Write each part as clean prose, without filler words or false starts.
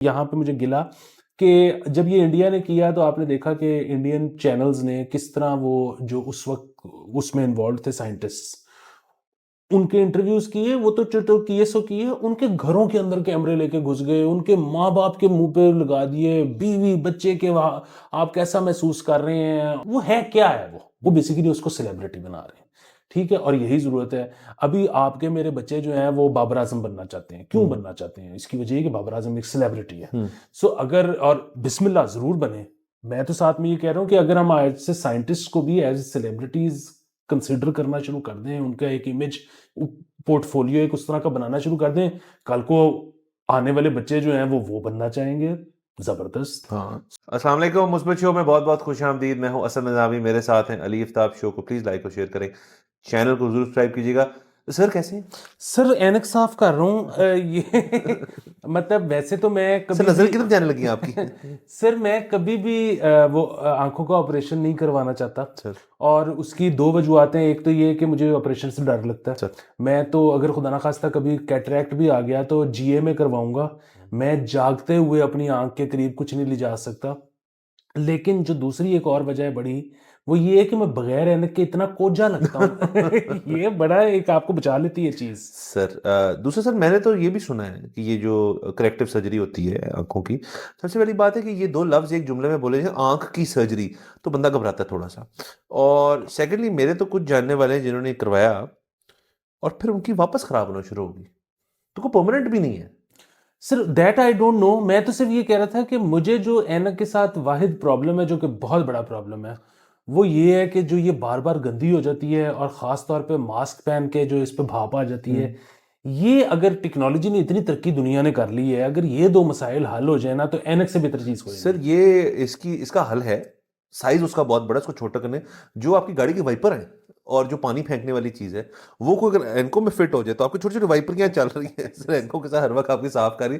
यहाँ पे मुझे गिला कि जब ये इंडिया ने किया तो आपने देखा कि इंडियन चैनल्स ने किस तरह वो जो उस वक्त उसमें इन्वॉल्व थे साइंटिस्ट, उनके इंटरव्यूज किए, वो तो जो किए सो किए, उनके घरों के अंदर कैमरे लेके घुस गए, उनके माँ बाप के मुंह पे लगा दिए, बीवी बच्चे के वहाँ आप कैसा महसूस कर रहे हैं, वो है क्या है, वो बेसिकली उसको सेलिब्रिटी बना रहे हैं। ठीक है, और यही जरूरत है। अभी आपके मेरे बच्चे जो हैं वो बाबर आजम बनना चाहते हैं। क्यों बनना चाहते हैं? इसकी वजह है कि बाबर आजम एक सेलिब्रिटी है। सो अगर, और बिस्मिल्लाह जरूर बने, मैं तो साथ में ये कह रहा हूँ कि अगर हम आज से साइंटिस्ट को भी एज सेलिब्रिटीज कंसिडर करना शुरू कर दें, उनका एक इमेज पोर्टफोलियो एक उस तरह का बनाना शुरू कर दें, कल को आने वाले बच्चे जो हैं वो बनना चाहेंगे। जबरदस्त। हाँ, अस्सलाम वालेकुम। मुस्बत शो में बहुत बहुत खुश आमदीद। मैं हूँ असद नज़ामी, मेरे साथ हैं अली इफ्ताब। शो को प्लीज़ लाइक और शेयर करें, चैनल को जरूर सब्सक्राइब कीजिएगा। सर कैसे हैं? सर एनक साफ कर रहा हूँ ये मतलब वैसे तो मैं सर कभी नजर भी की तरफ जाने लगी हैं आपकी। सर मैं कभी भी वो आंखों का ऑपरेशन नहीं करवाना चाहता। सर और उसकी दो वजूहतें हैं। एक तो ये कि मुझे ऑपरेशन से डर लगता है। सर मैं तो अगर खुदा ना खास्ता कभी कैटरैक्ट भी आ गया तो जीए में करवाऊंगा। मैं जागते हुए अपनी आंख के करीब कुछ नहीं ले जा सकता। लेकिन जो दूसरी एक और वजह है बड़ी, वो ये है कि मैं बगैर ऐनक के इतना कोजा लगता हूँ ये बड़ा एक आपको बचा लेती है चीज। सर दूसरा सर, मैंने तो ये भी सुना है कि ये जो करेक्टिव सर्जरी होती है आंखों की, सबसे पहली बात है कि ये दो लफ्ज एक जुमले में बोले जाए, आंख की सर्जरी, तो बंदा घबराता है थोड़ा सा। और सेकेंडली, मेरे तो कुछ जानने वाले हैं जिन्होंने करवाया और फिर उनकी वापस खराब होना शुरू होगी, तो कोई परमानेंट भी नहीं है। Sir that I don't know. मैं तो सिर्फ ये कह रहा था कि मुझे जो ऐनक के साथ वाहिद प्रॉब्लम है, जो कि बहुत बड़ा प्रॉब्लम है, वो ये है कि जो ये बार बार गंदी हो जाती है, और ख़ास तौर पे मास्क पहन के जो इस पे भाप आ जाती है। ये अगर टेक्नोलॉजी ने इतनी तरक्की दुनिया ने कर ली है, अगर ये दो मसाइल हल हो जाए ना, तो ऐनक से बेहतर चीज़ कोई सर नहीं। ये इसका हल है, साइज उसका बहुत बड़ा है, इसको छोटा करने। जो आपकी गाड़ी के वाइपर है और जो पानी फेंकने वाली चीज है, वो कोई अगर एनको में फिट हो जाए, तो आपकी छोटी छोटी वाइपर क्या चल रही है सर, एनको के साथ हर वक्त आपकी साफ कर रही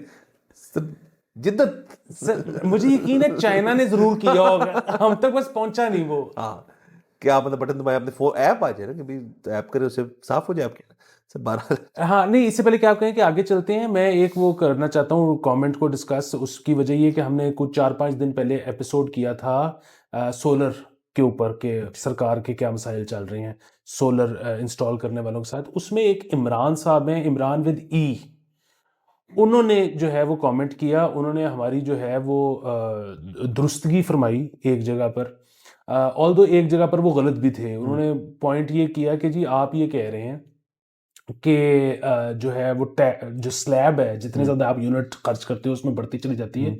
सर, जिद्दत। सर मुझे यकीन है चाइना ने जरूर किया होगा, हम तक बस पहुंचा नहीं वो। हाँ, क्या आप मतलब बटन दबाए, अपने फोन ऐप आ जाए ना कि भाई ऐप करे, उससे साफ हो जाए आपके सर 12। हाँ नहीं, इससे पहले क्या आप कहें कि आगे चलते हैं, मैं एक वो करना चाहता हूँ कमेंट को डिस्कस। उसकी वजह ये कि हमने कुछ 4-5 दिन पहले एपिसोड किया था सोलर के ऊपर के सरकार के क्या मसाइल चल रहे हैं सोलर इंस्टॉल करने वालों के साथ। उसमें एक इमरान साहब हैं, इमरान विद ई, उन्होंने जो है वो कमेंट किया। उन्होंने हमारी जो है वो दुरुस्तगी फरमाई एक जगह पर। ऑल्दो एक जगह पर वो गलत भी थे। उन्होंने पॉइंट ये किया कि जी आप ये कह रहे हैं कि जो है वो जो स्लैब है, जितने ज़्यादा आप यूनिट खर्च करते हो उसमें बढ़ती चली जाती है।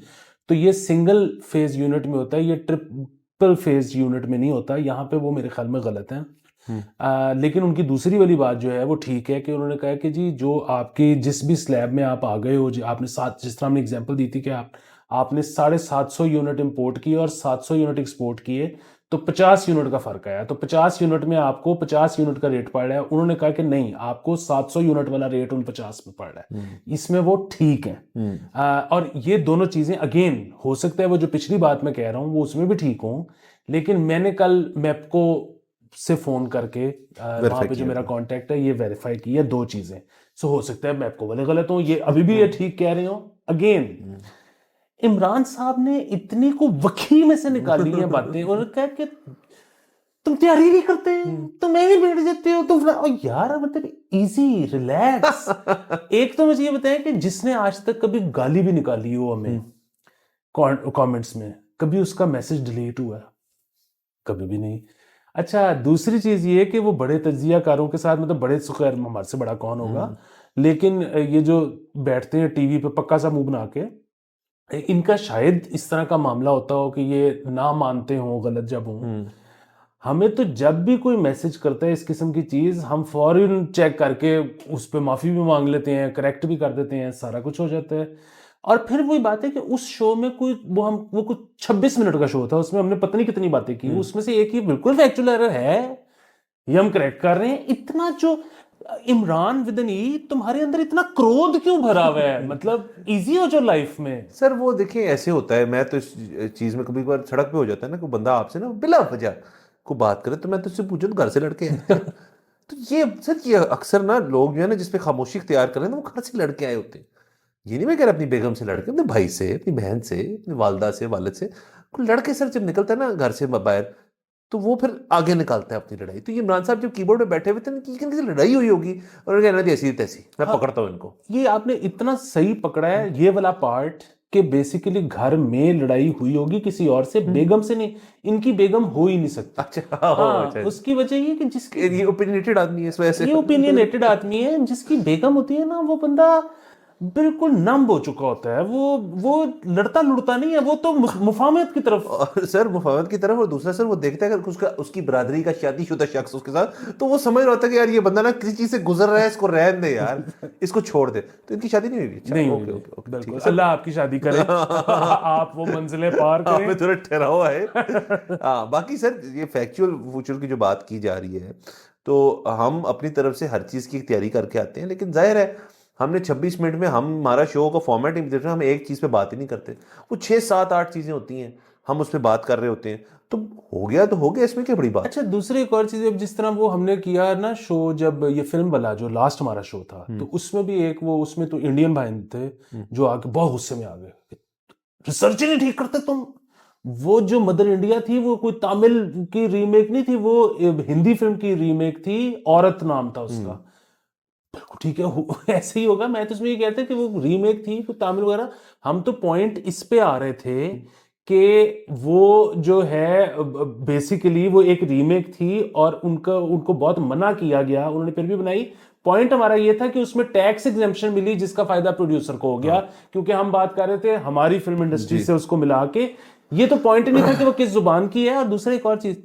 तो ये सिंगल फेज यूनिट में होता है, ये ट्रिपल फेज यूनिट में नहीं होता। यहाँ पे वो मेरे ख्याल में गलत है। लेकिन उनकी दूसरी वाली बात जो है वो ठीक है कि उन्होंने कहा कि जी जो आपकी जिस भी स्लैब में आप आ गए हो, जी आपने सात, जिस तरह हमने एग्जांपल दी थी कि आपने 750 यूनिट इंपोर्ट किए और 700 यूनिट एक्सपोर्ट किए, तो 50 यूनिट का फर्क आया। तो 50 यूनिट में आपको 50 यूनिट का रेट पड़ रहा है। उन्होंने कहा कि नहीं, आपको 700 यूनिट वाला रेट उन 50 में पड़ रहा है। इसमें वो ठीक है। और ये दोनों चीजें अगेन हो सकता है वो जो पिछली बात मैं कह रहा हूँ वो उसमें भी ठीक हो। लेकिन मैंने कल मैपको से फोन करके वहां वेरीफाई पे जो किया मेरा था। कांटेक्ट है ये वेरीफाई किया, दो चीजें। सो हो सकता है मैपको वाले गलत हो, ये अभी भी ये ठीक कह रहे हो। अगेन इमरान साहब ने इतनी को वकी में से निकाली हैं बातें, और कहा कि तुम तैयारी नहीं करते, तुम मैं भी बैठ जाते हो तुम। और यार मतलब इजी रिलैक्स। एक तो मुझे ये बताएं कि जिसने आज तक कभी गाली भी निकाली हो हमें कमेंट्स में, कभी उसका मैसेज डिलीट हुआ है? कभी भी नहीं। अच्छा, दूसरी चीज ये है कि वो बड़े तज्जियाकारों के साथ, मतलब बड़े खैर हमारे से बड़ा कौन होगा, लेकिन ये जो बैठते हैं टीवी पे पक्का सा मुंह बना के, इनका शायद इस तरह का मामला होता हो कि ये ना मानते हो गलत जब हो। हमें तो जब भी कोई मैसेज करता है इस किस्म की चीज, हम फौरन चेक करके उस पर माफी भी मांग लेते हैं, करेक्ट भी कर देते हैं, सारा कुछ हो जाता है। और फिर वही बात है कि उस शो में कोई वो कुछ 26 मिनट का शो था, उसमें हमने पता नहीं कितनी बातें की, उसमें से एक ही बिल्कुल फैक्चुअल एरर है, ये हम करेक्ट कर रहे हैं। इतना जो इमरान विदनी, तुम्हारे अंदर इतना क्रोध क्यों भरा हुआ है? मतलब इजी हो जो लाइफ में। सर वो देखिए ऐसे होता है, मैं तो इस चीज में कभी कभार सड़क पे हो जाता है ना, कोई बंदा आपसे ना बिला वजह को बात करे, तो मैं तो उससे पूछूं तो घर से लड़के हैं तो ये सर, ये अक्सर ना लोग जो है ना जिसपे खामोशी इख्तियार करें ना, वो घर से लड़के आए होते हैं। ये नहीं मैं कह रहा अपनी बेगम से लड़के, अपने भाई से, अपनी बहन से, अपनी वालदा से, वालिद से, कोई लड़के सर जब निकलता है ना घर से बाहर, तो वो फिर आगे निकालता है अपनी लड़ाई। तो ये इमरान साहब जब कीबोर्ड पे बैठे हुए थे इनकी किसी लड़ाई हुई होगी और उन्होंने कहना थी ऐसी तैसी, मैं हाँ, पकड़ता हूँ इनको। ये आपने इतना सही पकड़ा है ये वाला पार्ट कि बेसिकली घर में लड़ाई हुई होगी किसी और से, बेगम से नहीं, इनकी बेगम हो ही नहीं सकती। अच्छा, हाँ, अच्छा, उसकी वजह ये कि जिसकी ये ओपिनियटेड आदमी है इस वजह से। ये ओपिनियनेटेड आदमी है, जिसकी बेगम होती है ना वो बंदा बिल्कुल नम हो चुका होता है, वो लड़ता लुड़ता नहीं है, वो तो मुफाहमत की तरफ। और सर मुफावत की तरफ, और दूसरा सर वो देखता है अगर उसका उसकी बरादरी का शादीशुदा शख्स उसके साथ, तो वो समझ रहा होता है कि यार ये बंदा ना किसी चीज से गुजर रहा है, इसको रहने दे यार, इसको छोड़ दे। तो इनकी शादी नहीं हुई? अच्छा, नहीं ओके हुई, ओके ओके, ठीक बिल्कुल। है सर। अल्लाह आपकी शादी करे, आप वो मंजिलें पार आप में करें। थोड़ा ठहराव है। हाँ, बाकी सर ये फैक्चुअल फ्यूचर की जो बात की जा रही है, तो हम अपनी तरफ से हर चीज़ की तैयारी करके आते हैं, लेकिन जाहिर है हमने 26 मिनट में हमारा शो का फॉर्मेट ही देख रहे हैं, हम एक चीज़ पे बात ही नहीं करते, वो 6 7 8 चीज़ें होती हैं, हम उस पर बात कर रहे होते हैं। तो हो गया तो हो गया, इसमें क्या बड़ी बात। अच्छा, दूसरी एक और चीज, अब जिस तरह वो हमने किया ना शो, जब ये फिल्म वाला जो लास्ट हमारा शो था, तो उसमें भी एक वो, उसमें तो इंडियन भाई थे जो आके बहुत गुस्से में आ गए, रिसर्च ही नहीं ठीक करते तुम। वो जो मदर इंडिया थी वो कोई तमिल की रीमेक नहीं थी, वो हिंदी फिल्म की रीमेक थी, औरत नाम था उसका। बिल्कुल ठीक है, ऐसे ही होगा। मैं तो इसमें ये कहता कि वो रीमेक थी कोई तमिल वगैरह। हम तो पॉइंट इस पे आ रहे थे कि वो जो है बेसिकली वो एक रीमेक थी और उनको बहुत मना किया गया, उन्होंने फिर भी बनाई। पॉइंट हमारा ये था कि उसमें टैक्स एग्जेम्पशन मिली जिसका फायदा प्रोड्यूसर को हो गया, क्योंकि हम बात कर रहे थे हमारी फिल्म इंडस्ट्री से उसको मिला के। ये तो पॉइंट नहीं था कि वो किस जुबान की है। और दूसरा एक और चीज,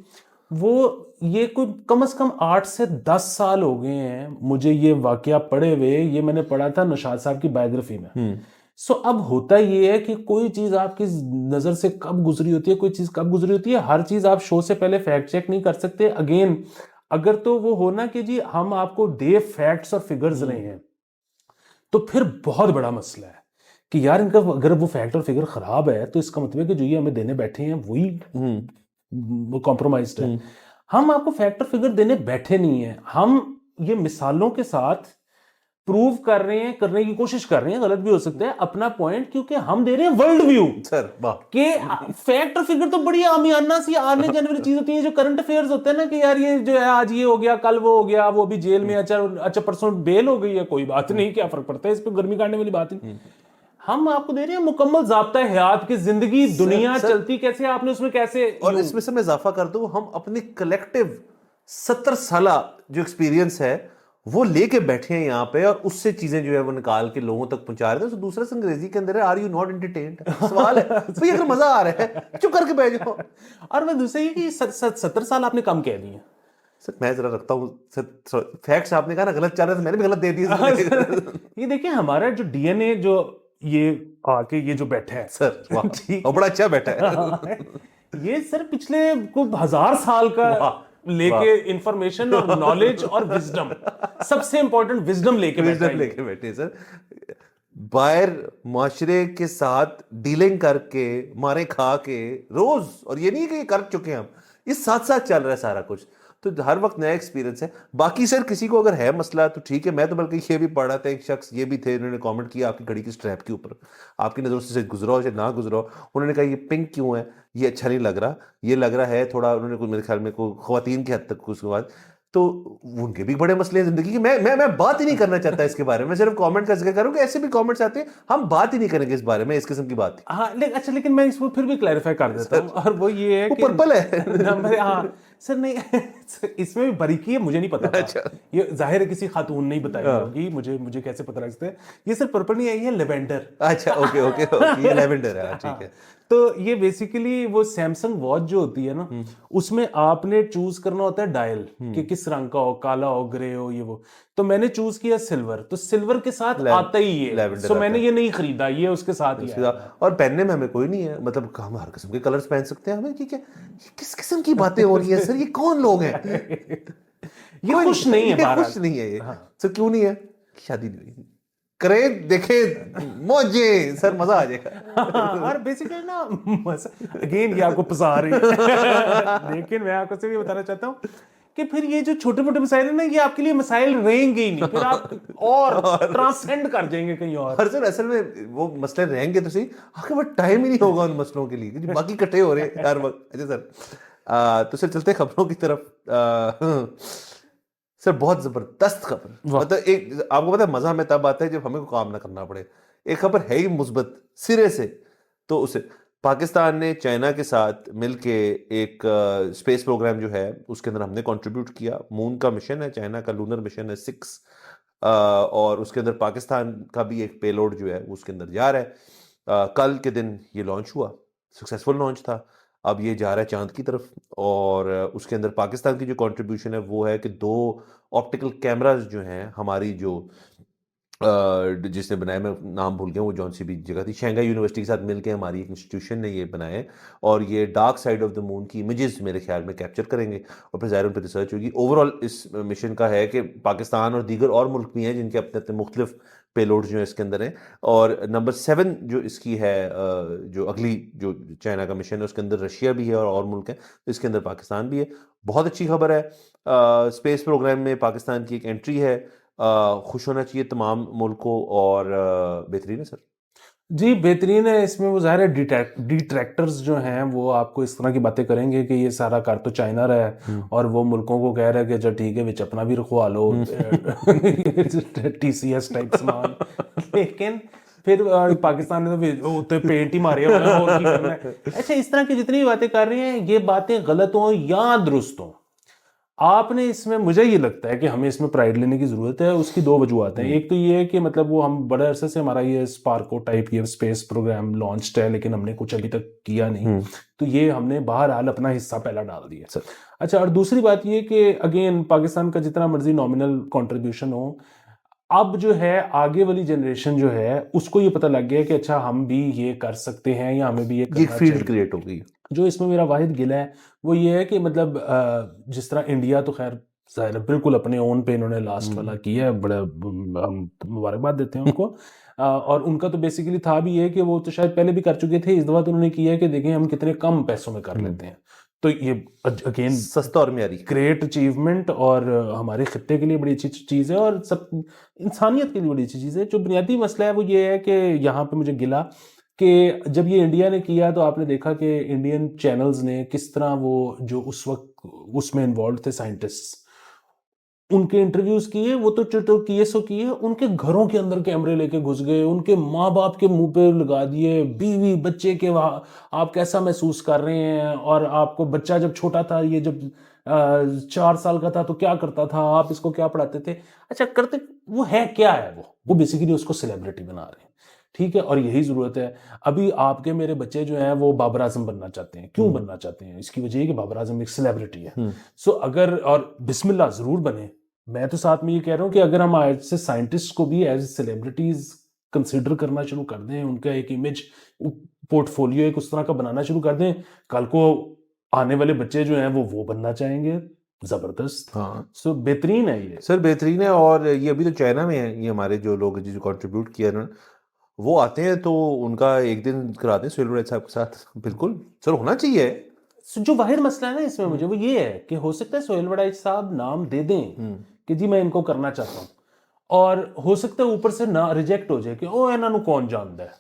वो ये कोई कम से कम 8 से 10 साल हो गए हैं मुझे ये वाकया पढ़े हुए। ये मैंने पढ़ा था नौशाद साहब की बायोग्राफी में। सो अब होता ये है कि कोई चीज आपकी नजर से कब गुजरी होती है, कोई चीज कब गुजरी होती है, हर चीज आप शो से पहले फैक्ट चेक नहीं कर सकते। अगेन, अगर तो वो होना कि जी हम आपको दे फैक्ट्स और फिगर्स रहे हैं, तो फिर बहुत बड़ा मसला है कि यार इनका अगर वो फैक्ट और फिगर खराब है तो इसका मतलब है कि जो ये हमें देने बैठे हैं वही कॉम्प्रोमाइज्ड है। हम आपको फैक्ट और फिगर देने बैठे नहीं है, हम ये मिसालों के साथ प्रूव कर रहे हैं, करने की कोशिश कर रहे हैं, गलत भी हो सकता है अपना पॉइंट, क्योंकि हम दे रहे हैं वर्ल्ड व्यू सर। वाह, के फैक्ट और फिगर तो बड़ी आमियाना सी आने जाने वाली चीज होती है, जो करंट अफेयर्स होते हैं ना कि यार ये जो है आज ये हो गया, कल वो हो गया, वो भी जेल में, अच्छा परसों बेल हो गई है, कोई बात नहीं, क्या फर्क पड़ता है, इस पर गर्मी काटने वाली बात नहीं। हम आपको दे रहे हैं मुकम्मल ज़ाब्ता हयात की जिंदगी, दुनिया चलती कैसे, आपने उसमें कैसे। और इसमें से मैं इजाफा कर दूं, हम अपने कलेक्टिव 70 साला जो एक्सपीरियंस है वो लेके बैठे हैं यहाँ पे, और उससे चीजें जो है वो निकाल के लोगों तक पहुंचा रहे थे। तो दूसरा से अंग्रेजी के अंदर है, आर यू नॉट एंटरटेन्ड? सवाल है भाई, अगर मजा आ रहा है चुप करके बैठ जाओ। और मैं दूसरा ये कि 70 साल आपने कम कह दिए। सर मैं जरा रखता हूँ फैक्ट्स, आपने कहा ना गलत चाह रहे थे, मैंने भी गलत दे दिए ये देखिए हमारा जो डीएनए जो ये आके ये जो बैठा है सर, वाह, ठीक, और बड़ा अच्छा बैठा है। ये सर पिछले कुछ 1000 साल का लेके इंफॉर्मेशन और नॉलेज और विजडम, सबसे इंपॉर्टेंट विजडम लेके बैठे सर, बाहर माशरे के साथ डीलिंग करके, मारे खा के रोज, और ये नहीं कि कर चुके हैं हम, इस साथ साथ चल रहा है सारा कुछ, तो हर वक्त नया एक्सपीरियंस है। बाकी सर किसी को अगर है मसला तो ठीक है, मैं तो बल्कि ये भी पढ़ा था, एक शख्स ये भी थे, उन्होंने कमेंट किया आपकी घड़ी की स्ट्रैप के ऊपर, आपकी नज़रों से गुजरा हो चाहे ना गुजरा हो, उन्होंने कहा ये पिंक क्यों है, ये अच्छा नहीं लग रहा, ये लग रहा है थोड़ा, उन्होंने कुछ मेरे ख्याल में को ख्वातीन की हद तक उसके बाद, तो उनके भी बड़े मसले हैं जिंदगी के। मैं बात ही नहीं करना चाहता इसके बारे में, मैं सिर्फ कमेंट का जिक्र करूंगा, ऐसे भी कमेंट्स आते हैं, हम बात ही नहीं करेंगे इस बारे में, इस किस्म की बात। हाँ अच्छा, लेकिन मैं इसको फिर भी क्लैरिफाई कर देता हूँ, और वो ये है वो कि पर्पल है। हाँ सर, नहीं इसमें भी बारीकी है, मुझे नहीं पता था। अच्छा, ये जाहिर है किसी खातून नहीं बताई होगी, मुझे कैसे पता लग सकता है। ये सर पर्पल नहीं है, ये लेवेंडर। अच्छा, ओके ओके, ये लेवेंडर है, ठीक है। तो ये बेसिकली वो सैमसंग वॉच जो होती है ना, उसमें आपने चूज करना होता है डायल कि किस रंग का हो, काला हो, ग्रे हो, ये वो। तो मैंने चूज किया सिल्वर, तो सिल्वर के साथ आता ही ये, तो मैंने ये नहीं खरीदा, ये उसके साथ ही आया। और पहनने में हमें कोई नहीं है, मतलब हम हर किस्म के कलर्स पहन सकते हैं, हमें ठीक है। ये किस किस्म की बातें हो रही है सर, ये कौन लोग हैं? ये खुश नहीं है, ये खुश नहीं है ये। सर क्यों नहीं है? शादी नहीं हुई, करे देखे मौजे, सर मजा आ जाएगा। और बेसिकली ना अगेन ये आपको पसा रही है। लेकिन मैं आपको से भी बताना चाहता हूँ कि फिर ये जो छोटे मोटे मसाइल है ना, ये आपके लिए मसाइल रहेंगे ही नहीं, फिर आप और ट्रांसेंड कर जाएंगे कहीं और सर असल में वो मसले रहेंगे तो सही, आपके पास टाइम ही नहीं होगा उन मसलों के लिए, क्योंकि बाकी इकट्ठे हो रहे हैं हर वक्त। अच्छा सर, तो सर चलते हैं खबरों की तरफ। सर बहुत जबरदस्त खबर, मतलब एक आपको पता है मजा हमें तब आता है जब हमें कोई काम ना करना पड़े। एक खबर है ही मुस्बत सिरे से, तो उसे पाकिस्तान ने चाइना के साथ मिलके एक स्पेस प्रोग्राम जो है उसके अंदर हमने कंट्रीब्यूट किया। मून का मिशन है, चाइना का लूनर मिशन है 6, और उसके अंदर पाकिस्तान का भी एक पेलोड जो है उसके अंदर जा रहा है। कल के दिन ये लॉन्च हुआ, सक्सेसफुल लॉन्च था। अब ये जा रहा है चांद की तरफ, और उसके अंदर पाकिस्तान की जो कंट्रीब्यूशन है वो है कि 2 ऑप्टिकल कैमरास जो हैं हमारी जो जिसने बनाया, मैं नाम भूल गया वो जौन सी भी जगह थी, शंघाई यूनिवर्सिटी के साथ मिलकर हमारी एक इंस्टीट्यूशन ने ये बनाए हैं, और ये dark side of the moon की इमेजेस मेरे ख्याल में कैप्चर करेंगे और फिर ज़ाहिर उन पर रिसर्च होगी। ओवरऑल इस मिशन का है कि पाकिस्तान और दीगर और मुल्क भी हैं जिनके अपने अपने मुख्तलिफ पेलोड जो है इसके अंदर हैं। और नंबर 7 जो इसकी है, जो अगली जो चाइना का मिशन है उसके अंदर रशिया भी है और मुल्क हैं, तो इसके अंदर पाकिस्तान भी है। बहुत अच्छी खबर है, स्पेस प्रोग्राम में पाकिस्तान की एक एंट्री है, खुश होना चाहिए तमाम मुल्कों, और बेहतरीन है सर। जी बेहतरीन है। इसमें वो ज़ाहिर है डिट्रैक्टर्स जो हैं वो आपको इस तरह की बातें करेंगे कि ये सारा कर तो चाइना रहा है, और वो मुल्कों को कह रहा है कि चल ठीक है विच अपना भी रखवा लो TCS टाइप सामान। लेकिन फिर पाकिस्तान ने तो फिर पेंट ही मारे हुए हैं, और की करना है। अच्छा, इस तरह की जितनी भी बातें कर रही हैं, ये बातें गलत हों या दुरुस्त हों, आपने इसमें, मुझे ये लगता है कि हमें इसमें प्राइड लेने की जरूरत है। उसकी 2 वजूहत हैं। एक तो ये है कि मतलब वो हम बड़े अरसे से हमारा ये स्पार्को टाइप ये स्पेस प्रोग्राम लॉन्च्ड है, लेकिन हमने कुछ अभी तक किया नहीं, तो ये हमने बहरहाल अपना हिस्सा पहला डाल दिया। अच्छा, और दूसरी बात ये कि अगेन पाकिस्तान का जितना मर्जी नॉमिनल कंट्रीब्यूशन हो, अब जो है आगे वाली जनरेशन जो है उसको ये पता लग गया कि अच्छा हम भी ये कर सकते हैं, या हमें भी ये करना फील्ड चाहिए। क्रिएट हो गई। जो इसमें मेरा वाहिद गिला है वो ये है कि मतलब जिस तरह इंडिया तो खैर जाहिर है बिल्कुल अपने ओन पे इन्होंने लास्ट वाला किया है, बड़ा हम मुबारकबाद देते हैं उनको। और उनका तो बेसिकली था भी ये कि वो तो शायद पहले भी कर चुके थे, इस दफा तो उन्होंने किया है कि देखें हम कितने कम पैसों में कर लेते हैं। तो ये अगेन सस्ता और म्यारी, ग्रेट अचीवमेंट, और हमारे खित्ते के लिए बड़ी अच्छी चीज़ है, और सब इंसानियत के लिए बड़ी अच्छी चीज़ है। जो बुनियादी मसला है वो ये है कि यहाँ पे मुझे गिला कि जब ये इंडिया ने किया तो आपने देखा कि इंडियन चैनल्स ने किस तरह वो जो उस वक्त उसमें इन्वॉल्व थे साइंटिस्ट, उनके इंटरव्यूज किए। वो तो किए सो किए, उनके घरों के अंदर कैमरे लेके घुस गए, उनके माँ बाप के मुंह पे लगा दिए, बीवी बच्चे के वहाँ आप कैसा महसूस कर रहे हैं, और आपको बच्चा जब छोटा था, ये जब 4 साल का था तो क्या करता था, आप इसको क्या पढ़ाते थे। अच्छा करते वो है क्या है, वो बेसिकली उसको सेलिब्रिटी बना रहे हैं। ठीक है, और यही जरूरत है। अभी आपके मेरे बच्चे जो हैं वो बाबर आजम बनना चाहते हैं। क्यों बनना चाहते हैं? इसकी वजह है कि बाबर आजम एक सेलिब्रिटी है। सो अगर, और बिस्मिल्लाह जरूर बने, मैं तो साथ में ये कह रहा हूँ कि अगर हम आज से साइंटिस्ट को भी एज सेलिब्रिटीज कंसिडर करना शुरू कर दें, उनका एक इमेज पोर्टफोलियो एक उस तरह का बनाना शुरू कर दें, कल को आने वाले बच्चे जो हैं वो बनना चाहेंगे। जबरदस्त। हाँ सो बेहतरीन है ये सर, बेहतरीन है। और ये अभी तो चाइना में है, ये हमारे जो लोग जो कंट्रीब्यूट किया उन्होंने, वो आते हैं तो उनका एक दिन कराते हैं सोहेल वड़ैच साहब के साथ। बिल्कुल सर, होना चाहिए। जो वाहिद मसला है ना इसमें मुझे वो ये है कि हो सकता है सोहेल वड़ैच साहब नाम दे दें कि जी मैं इनको करना चाहता हूँ, और हो सकता है ऊपर से ना रिजेक्ट हो जाए कि ओ इन्होंने कौन जानता है।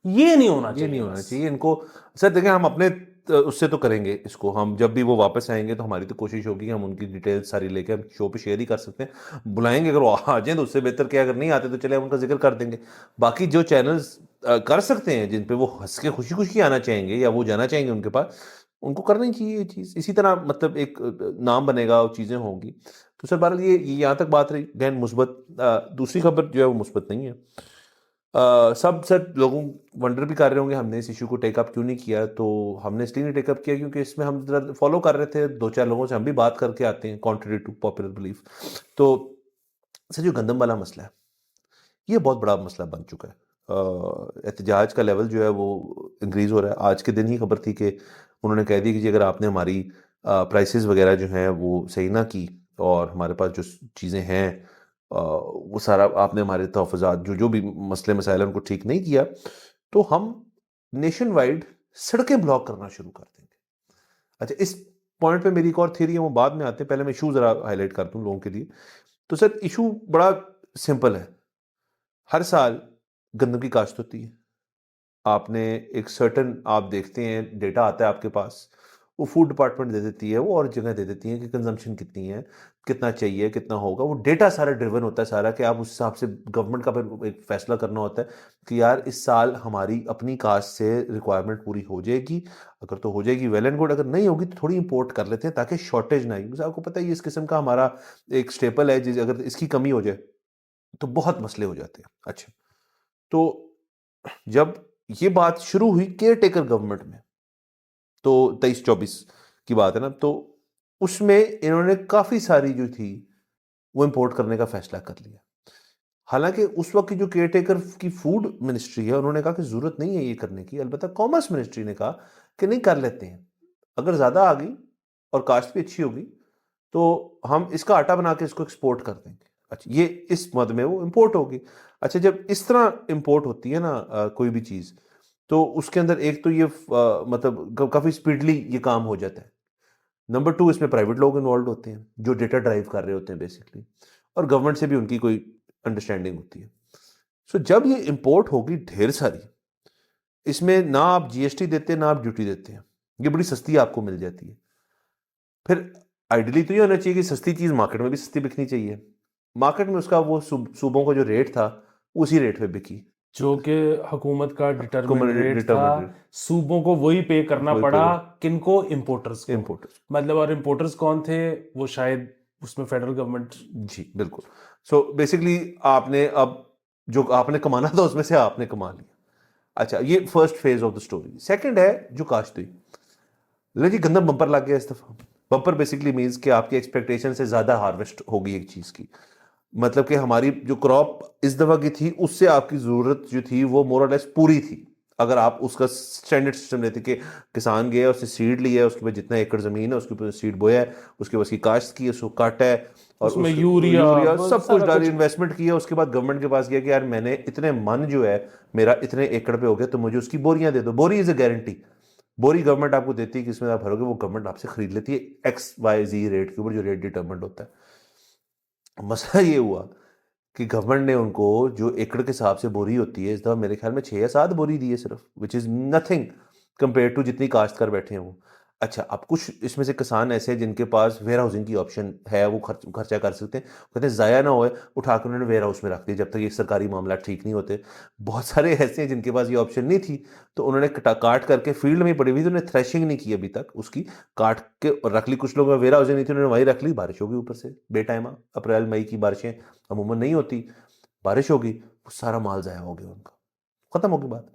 ये नहीं होना ये चाहिए, नहीं होना चाहिए इनको। सर देखें, हम अपने उससे तो करेंगे इसको, हम जब भी वो वापस आएंगे तो हमारी तो कोशिश होगी कि हम उनकी डिटेल्स सारी लेके हम शो पे शेयर ही कर सकते हैं। बुलाएंगे, अगर वो आ जाए तो उससे बेहतर क्या, अगर नहीं आते तो चले हम उनका जिक्र कर देंगे। बाकी जो चैनल्स कर सकते हैं जिन पे वो हंस के खुशी खुशी आना चाहेंगे या वो जाना चाहेंगे उनके पास, उनको करना ही चाहिए ये चीज़। इसी तरह मतलब एक नाम बनेगा और चीज़ें होंगी। तो सर बहरहाल ये यहाँ तक बात रही। गैन मुस्बत दूसरी खबर जो है वो मुस्बत नहीं है। सब सर लोगों वंडर भी कर रहे होंगे हमने इस इशू को टेकअप क्यों नहीं किया। तो हमने इसलिए नहीं टेकअप किया क्योंकि इसमें हम जरा फॉलो कर रहे थे, 2-4 लोगों से हम भी बात करके आते हैं कॉन्ट्री टू पॉपुलर बिलीफ। तो सर जो गंदम वाला मसला है, ये बहुत बड़ा मसला बन चुका है। एहतजाज का लेवल जो है वो इंक्रीज हो रहा है। आज के दिन ही खबर थी कि उन्होंने कह दी कि जी अगर आपने हमारी प्राइसेस वगैरह जो हैं वो सही ना की, और हमारे पास जो चीज़ें हैं वो सारा आपने हमारे तहफ़्फ़ुज़ात जो जो भी मसले मसाइल हैं उनको ठीक नहीं किया, तो हम नेशन वाइड सड़कें ब्लॉक करना शुरू कर देंगे। अच्छा, इस पॉइंट पे मेरी एक और थ्योरी है, वो बाद में आते हैं, पहले मैं इशू जरा हाईलाइट कर दूं लोगों के लिए। तो सर इशू बड़ा सिंपल है। हर साल गंदम की काश्त होती है, आपने एक सर्टन, आप देखते हैं डेटा आता है आपके पास, वो फूड डिपार्टमेंट दे देती है, वो और जगह दे देती है कि कंजम्पशन कितनी है, कितना चाहिए, कितना होगा, वो डेटा सारा ड्रिवन होता है सारा, कि आप उस हिसाब से गवर्नमेंट का फिर एक फैसला करना होता है कि यार इस साल हमारी अपनी कास्ट से रिक्वायरमेंट पूरी हो जाएगी, अगर तो हो जाएगी वेल एंड गुड, अगर नहीं होगी तो थोड़ी इंपोर्ट कर लेते हैं ताकि शॉर्टेज ना आए। बस आपको पता है ये इस किस्म का हमारा एक स्टेपल है, जिस अगर इसकी कमी हो जाए तो बहुत मसले हो जाते हैं। अच्छा, तो जब ये बात शुरू हुई केयर टेकर गवर्नमेंट में, तो 23-24 की बात है ना, तो उसमें इन्होंने काफी सारी जो थी वो इंपोर्ट करने का फैसला कर लिया। हालांकि उस वक्त की जो केयर टेकर की फूड मिनिस्ट्री है, उन्होंने कहा कि जरूरत नहीं है ये करने की, अलबत्ता कॉमर्स मिनिस्ट्री ने कहा कि नहीं कर लेते हैं, अगर ज्यादा आ गई और कास्ट भी अच्छी होगी तो हम इसका आटा बना के इसको एक्सपोर्ट कर देंगे। अच्छा, ये इस मद में वो इंपोर्ट होगी। अच्छा, जब इस तरह इंपोर्ट होती है ना कोई भी चीज, तो उसके अंदर एक तो ये मतलब काफी स्पीडली ये काम हो जाता है। नंबर टू, इसमें प्राइवेट लोग इन्वॉल्व होते हैं जो डेटा ड्राइव कर रहे होते हैं बेसिकली, और गवर्नमेंट से भी उनकी कोई अंडरस्टैंडिंग होती है। सो जब ये इंपोर्ट होगी ढेर सारी, इसमें ना आप जीएसटी देते हैं ना आप ड्यूटी देते हैं, ये बड़ी सस्ती आपको मिल जाती है। फिर आइडियली तो ये होना चाहिए कि सस्ती चीज मार्केट में भी सस्ती बिकनी चाहिए। मार्केट में उसका वो सूबों का जो रेट था उसी रेट पे बिकी, जो कि हुकूमत का डिटरमिन रेट था, डिटरमिनेट सूबों को वही पे करना वही पड़ा। पे किनको? इंपोर्टर्स को। इंपोर्टर्स। मतलब, और इंपोर्टर्स कौन थे? वो शायद उसमें फेडरल गवर्नमेंट। जी बिल्कुल। सो बेसिकली आपने अब जो आपने कमाना था उसमें से आपने कमा लिया। अच्छा, ये first phase of the story. Second है जो काश्त हुई, लो जी गंदम बम्पर लग गया इस दफा। बम्पर बेसिकली मीन्स कि आपकी एक्सपेक्टेशन से ज्यादा हार्वेस्ट होगी एक चीज की, मतलब कि हमारी जो क्रॉप इस दफा की थी उससे आपकी जरूरत जो थी वो मोर और लेस पूरी थी। अगर आप उसका स्टैंडर्ड सिस्टम लेते कि किसान गया उससे सीड लिया है, उसके बाद जितना एकड़ जमीन है उसके ऊपर सीड बोया है, उसके बाद उसकी काश्त की, उसको काटा है, और उसमें उस यूरिया यूरिया वो सब कुछ सारा डाली, कुछ। इन्वेस्टमेंट किया, उसके बाद गवर्नमेंट के पास गया कि यार मैंने इतने मन जो है मेरा इतने एकड़ पे हो गया तो मुझे उसकी बोरियां दे दो। बोरी इज अ गारंटी, बोरी गवर्नमेंट आपको देती है कि इसमें आप भरोगे, वो गवर्नमेंट आपसे खरीद लेती है XYZ रेट के ऊपर, जो रेट डिटर्मिंड होता है। मसला ये हुआ कि गवर्नमेंट ने उनको जो एकड़ के हिसाब से बोरी होती है, इस दफा मेरे ख्याल में 6 या 7 बोरी दी है सिर्फ, which is nothing compare to जितनी काश्त कर बैठे हैं वो। अच्छा, अब कुछ इसमें से किसान ऐसे हैं जिनके पास वेयर हाउसिंग की ऑप्शन है, वो खर्चा कर सकते हैं, कहते हैं ज़ाया ना होए, उठा कर उन्होंने वेयर हाउस में रख दिया जब तक ये सरकारी मामला ठीक नहीं होते। बहुत सारे ऐसे हैं जिनके पास ये ऑप्शन नहीं थी, तो उन्होंने काट करके फील्ड में पड़ी हुई थी, उन्होंने थ्रेशिंग नहीं की अभी तक उसकी, काट के और रख ली। कुछ लोगों में वेयर हाउसिंग नहीं थी, उन्होंने वहीं रख ली, बारिश होगी ऊपर से बेटाइमा, अप्रैल मई की बारिशें अमूमन नहीं होती, बारिश होगी, वो सारा माल जाया हो गया उनका, खत्म हो गई बात।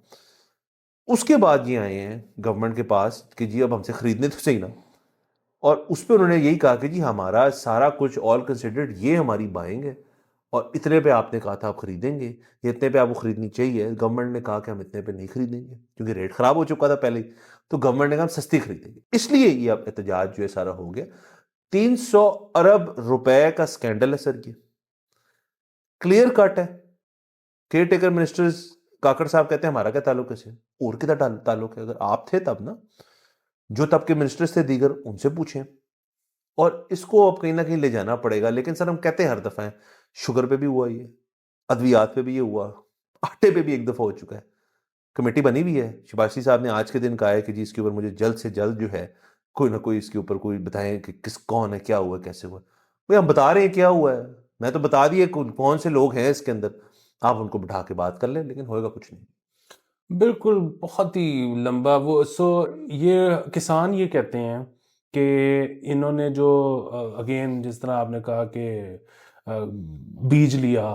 उसके बाद ये आए हैं गवर्नमेंट के पास कि जी अब हमसे खरीदने तो सही ना, और उस पर उन्होंने यही कहा कि जी हमारा सारा कुछ ऑल कंसिडर्ड ये हमारी बाइंग है, और इतने पे आपने कहा था आप खरीदेंगे, ये इतने पे आपको खरीदनी चाहिए। गवर्नमेंट ने कहा कि हम इतने पे नहीं खरीदेंगे क्योंकि रेट खराब हो चुका था पहले ही, तो गवर्नमेंट ने कहा हम सस्ती खरीदेंगे। इसलिए ये अब एहतजाज जो है सारा हो गया। 300 अरब रुपए का स्कैंडल है सर, ये क्लियर कट है। केयर टेकर मिनिस्टर्स काकड़ साहब कहते हैं हमारा क्या ताल्लुक है इससे, और कितना ताल्लुक है? अगर आप थे तब ना, जो तब के मिनिस्टर्स थे दीगर, उनसे पूछें। और इसको अब कहीं ना कहीं ले जाना पड़ेगा। लेकिन सर हम कहते हैं हर दफा है, शुगर पे भी हुआ ये, अद्वियात पे भी ये हुआ, आटे पे भी एक दफा हो चुका है। कमेटी बनी हुई है, शिबाशी साहब ने आज के दिन कहा है कि जी इसके ऊपर मुझे जल्द से जल्द जो है कोई ना कोई इसके ऊपर कोई बताएं कि किस कौन है, क्या हुआ, कैसे हुआ। भाई हम बता रहे हैं क्या हुआ है, मैं तो बता दिए कौन से लोग हैं इसके अंदर, आप उनको बिठा के बात कर लें, लेकिन होएगा कुछ नहीं। बिल्कुल, बहुत ही लंबा वो। ये किसान ये कहते हैं कि इन्होंने जो अगेन जिस तरह आपने कहा कि बीज लिया,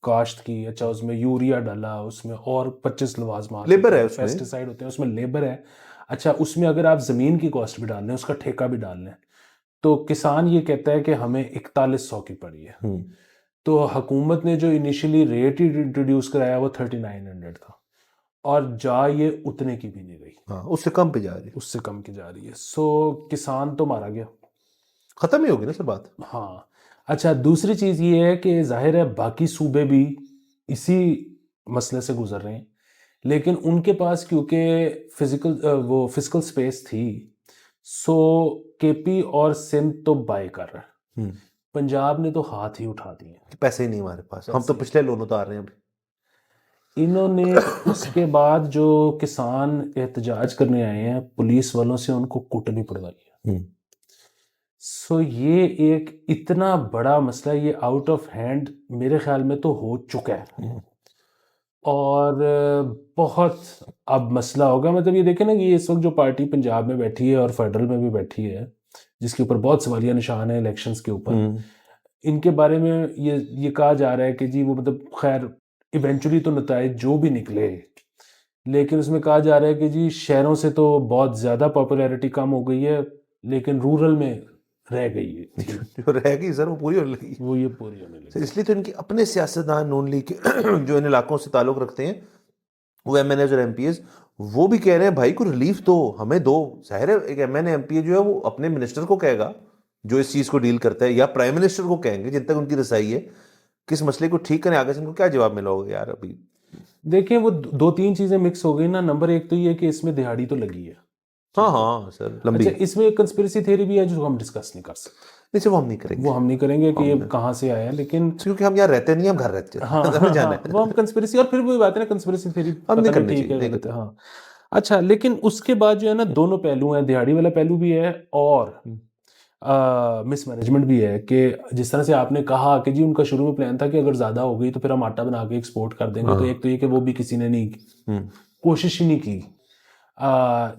काश्त की, अच्छा उसमें यूरिया डाला, उसमें और 25 लवाजमात लेबर होते है हैं, उसमें। पेस्टिसाइड होते हैं, उसमें लेबर है। अच्छा, उसमें अगर आप ज़मीन की कॉस्ट भी डाल लें, उसका ठेका भी डाल लें, तो किसान ये कहता है कि हमें 4100 की पड़ी है। तो हुकूमत ने जो इनिशियली रेट ही इंट्रोड्यूस कराया वो 3900 था, और जा ये उतने की भी नहीं रही, हाँ, उससे कम पे जा रही है, उससे कम की जा रही है। किसान तो मारा गया। खत्म ही होगी ना सर बात। हाँ। अच्छा, दूसरी चीज़ ये है कि जाहिर है बाकी सूबे भी इसी मसले से गुजर रहे हैं, लेकिन उनके पास क्योंकि वो फिजिकल स्पेस थी, सो केपी और सिंध तो बाय कर रहा है, हम्म, पंजाब ने तो हाथ ही उठा दिए। कि पैसे ही नहीं हमारे पास, हम तो पैसे पिछले लोन उतार रहे हैं इन्होंने उसके बाद जो किसान एहतजाज करने आए हैं, पुलिस वालों से उनको कुटनी पड़वाई है। अभी। सो ये एक इतना बड़ा मसला, ये आउट ऑफ हैंड मेरे ख्याल में तो हो चुका है। और बहुत अब मसला होगा, मतलब ये देखें ना कि इस वक्त जो पार्टी पंजाब में बैठी है और फेडरल में भी बैठी है, जिसके ऊपर बहुत सवालिया निशान है इलेक्शंस के ऊपर, इनके बारे में ये कहा जा रहा है कि जी वो मतलब खैर इवेंचुअली तो नताइज जो भी निकले, लेकिन उसमें कहा जा रहा है कि जी शहरों से तो बहुत ज़्यादा पॉपुलैरिटी कम हो गई है, लेकिन रूरल में रह गई है जो रहेगी सर वो पूरी होने लगी। वो ये पूरी होने सर लगी। इसलिए तो इनके अपने सियासतदान नून लीग के जो इन इलाकों से ताल्लुक रखते हैं, वो एमएनएज और एमपीएस, वो भी कह रहे हैं भाई को रिलीफ दो, हमें दो। जाहिर है एक एमएनए एमपीए जो है वो अपने मिनिस्टर को कहेगा जो इस चीज को डील करता है, या प्राइम मिनिस्टर को कहेंगे जिन तक उनकी रसाई है, किस मसले को ठीक करें। आगे से इनको क्या जवाब मिला होगा यार अभी। देखिए वो दो तीन चीज़ें मिक्स हो गई ना। नंबर एक तो ये कि इसमें दिहाड़ी तो लगी है। हाँ हाँ सर लंबी। अच्छा, इसमें एक कंस्पिरेसी थ्योरी भी है जो हम डिस्कस नहीं कर सकते, नहीं सर वो हम नहीं करेंगे, वो हम नहीं करेंगे कि ये कहाँ से आया है, लेकिन क्योंकि हम यहाँ रहते नहीं, हम घर रहते हैं, हाँ हमें हाँ जाना हाँ, है। वो हम कंस्पिरेसी, और फिर वही बात है ना, कंस्पिरेसी थ्योरी हम नहीं पता नहीं करनी ठीक है चाहिए, गलत है। हाँ अच्छा, लेकिन उसके बाद जो है ना दोनों पहलू हैं, दिहाड़ी वाला पहलू भी है और मिसमैनेजमेंट भी है। कि जिस तरह से आपने कहा कि जी उनका शुरू में प्लान था कि अगर ज़्यादा हो गई तो फिर हम आटा बना के एक्सपोर्ट कर देंगे, तो एक तो ये कि वो भी किसी ने नहीं कोशिश ही नहीं की।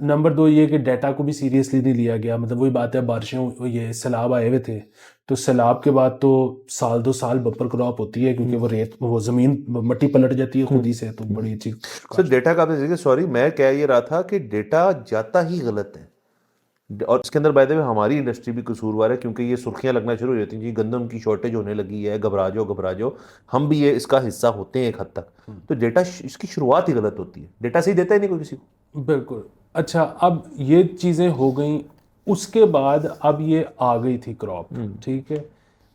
नंबर दो ये कि डाटा को भी सीरियसली नहीं लिया गया। मतलब वही बात है, बारिशें ये सैलाब आए हुए थे, तो सैलाब के बाद तो साल दो साल बम्पर क्रॉप होती है, क्योंकि वो ज़मीन मट्टी पलट जाती है खुद ही से, तो बड़ी अच्छी। सर डेटा का आपने देखिए, सॉरी मैं कह ये रहा था कि डेटा जाता ही गलत है, और इसके अंदर बाय द वे हमारी इंडस्ट्री भी कसूरवार है, क्योंकि ये सुर्खियां लगना शुरू हो जाती हैं जी गंदम की शॉर्टेज होने लगी है, घबरा जाओ घबरा जाओ। हम भी ये इसका हिस्सा होते हैं एक हद तक। तो डेटा इसकी शुरुआत ही गलत होती है, डेटा सही देता ही नहीं कोई किसी को। बिल्कुल। अच्छा, अब ये चीज़ें हो गई, उसके बाद अब ये आ गई थी क्रॉप, ठीक है।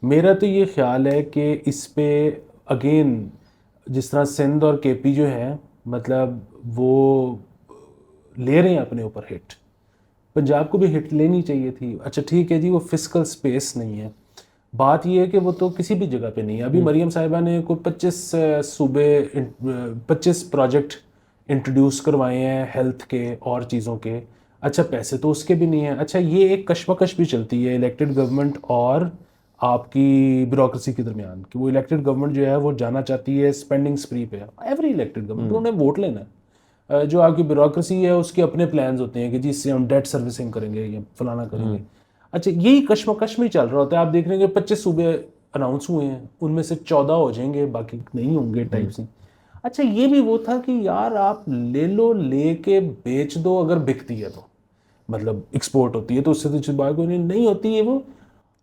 मेरा तो ये ख्याल है कि इस पे अगेन जिस तरह सिंध और केपी जो है, मतलब वो ले रहे हैं अपने ऊपर हिट, पंजाब को भी हिट लेनी चाहिए थी। अच्छा ठीक है जी, वो फिजिकल स्पेस नहीं है, बात ये है कि वो तो किसी भी जगह पे नहीं है। अभी मरियम साहिबा ने कोई 25 सूबे 25 प्रोजेक्ट इंट्रोड्यूस करवाए हैं हेल्थ के और चीज़ों के। अच्छा पैसे तो उसके भी नहीं है। अच्छा ये एक कशमकश भी चलती है इलेक्टेड गवर्नमेंट और आपकी ब्यूरोक्रेसी के दरमियान, कि वो इलेक्टेड गवर्नमेंट जो है वो जाना चाहती है स्पेंडिंग स्प्री पे। एवरी इलेक्टेड गवर्नमेंट, उन्हें वोट लेना है। जो आपकी ब्यूरोक्रेसी है उसके अपने प्लान्स होते हैं कि जी इससे हम डेट सर्विसिंग करेंगे या फलाना करेंगे। अच्छा यही कश्मकश में ही चल रहा होता है। आप देख रहे हैं 25 सूबे अनाउंस हुए हैं, उनमें से 14 हो जाएंगे, बाकी नहीं होंगे टाइप से। अच्छा ये भी वो था कि यार आप ले लो, लेके बेच दो, अगर बिकती है तो मतलब एक्सपोर्ट होती है तो उससे तो बात कोई नहीं होती है वो,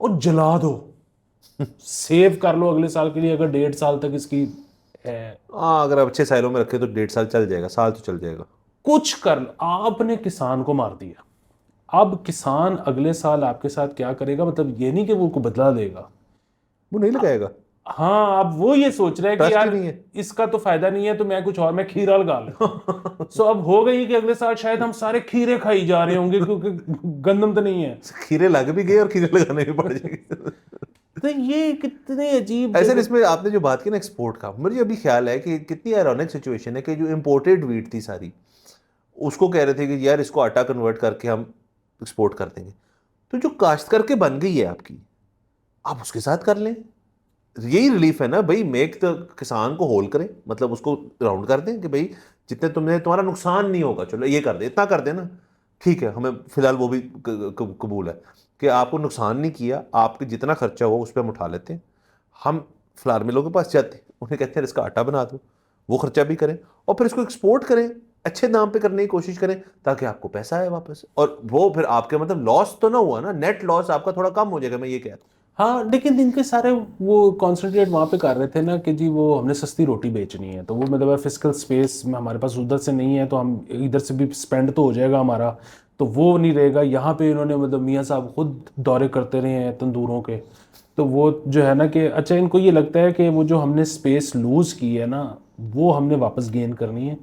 और जला दो सेव कर लो अगले साल के लिए, अगर 1.5 साल तक इसकी है। हाँ अगर आप अच्छे साइलों में रखे तो 1.5 साल चल जाएगा, साल तो चल जाएगा। कुछ कर लो, आपने किसान को मार दिया। अब किसान अगले साल आपके साथ क्या करेगा, मतलब ये नहीं कि वो को बदला देगा, वो नहीं लगाएगा, हाँ अब वो ये सोच रहा है कि ट्रस्ट ही यार नहीं है। इसका तो फायदा नहीं है, तो मैं कुछ और, मैं खीरा लगा लूं। सो अब हो गई कि अगले साल शायद हम सारे खीरे खाई जा रहे होंगे, क्योंकि गंदम तो नहीं है। खीरे लग भी गए और खीरे लगाने भी पड़ जाएंगे। तो ये कितने अजीब ऐसे इसमें आपने जो बात की ना एक्सपोर्ट का, मुझे अभी ख्याल है कि कितनी आयरॉनिक सिचुएशन है कि जो इम्पोर्टेड वीट थी सारी, उसको कह रहे थे कि यार इसको आटा कन्वर्ट करके हम एक्सपोर्ट कर देंगे। तो जो काश्त करके बन गई है आपकी, आप उसके साथ कर लें। यही रिलीफ है ना भाई, मेक द किसान को होल करें, मतलब उसको राउंड कर दें कि भाई जितने तुम्हारा नुकसान नहीं होगा, चलो ये कर दे, इतना कर देना ठीक है, हमें फिलहाल वो भी कबूल है कि आपको नुकसान नहीं किया, आपके जितना खर्चा हो उस पर हम उठा लेते हैं। हम फ्लावर मिलों के पास जाते हैं, उन्हें कहते हैं इसका आटा बना दो, वो खर्चा भी करें और फिर इसको एक्सपोर्ट करें, अच्छे दाम पे करने की कोशिश करें ताकि आपको पैसा आए वापस, और वो फिर आपके मतलब लॉस तो ना हुआ ना, नेट लॉस आपका थोड़ा कम हो जाएगा, मैं ये कह रहा हूँ। हाँ लेकिन इनके सारे वो कॉन्सेंट्रेट वहाँ पे कर रहे थे ना कि जी वो हमने सस्ती रोटी बेचनी है, तो वो मतलब फिजिकल स्पेस में हमारे पास उधर से नहीं है, तो हम इधर से भी स्पेंड तो हो जाएगा हमारा, तो वो नहीं रहेगा। यहाँ पे इन्होंने मतलब मियाँ साहब खुद दौरे करते रहे हैं तंदूरों के, तो वो जो है ना कि अच्छा इनको ये लगता है कि वो जो हमने स्पेस लूज़ की है ना वो हमने वापस गेन करनी है।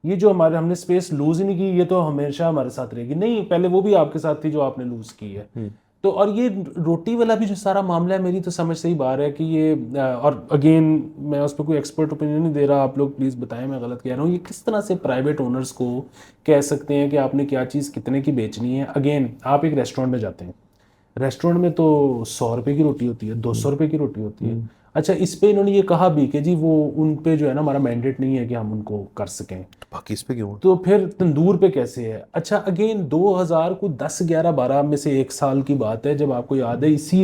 ये जो हमने स्पेस लूज ही नहीं की, ये तो हमेशा हमारे साथ रहेगी। नहीं, पहले वो भी आपके साथ थी जो आपने लूज की है। तो और ये रोटी वाला भी जो सारा मामला है, मेरी तो समझ से ही बाहर है कि ये और अगेन मैं उस पर कोई एक्सपर्ट ओपिनियन नहीं दे रहा, आप लोग प्लीज़ बताएं मैं गलत कह रहा हूँ। ये किस तरह से प्राइवेट ओनर्स को कह सकते हैं कि आपने क्या चीज़ कितने की बेचनी है? अगेन आप एक रेस्टोरेंट में जाते हैं, रेस्टोरेंट में तो 100 रुपये की रोटी होती है, 200 रुपये की रोटी होती है। अच्छा, इस पे इन्होंने ये कहा भी कि जी वो उन पे जो है ना हमारा मैंडेट नहीं है कि हम उनको कर सकें, बाकी इस पे क्यों? तो फिर तंदूर पे कैसे है? अच्छा अगेन 2000 को 10 11 12 में से एक साल की बात है, जब आपको याद है इसी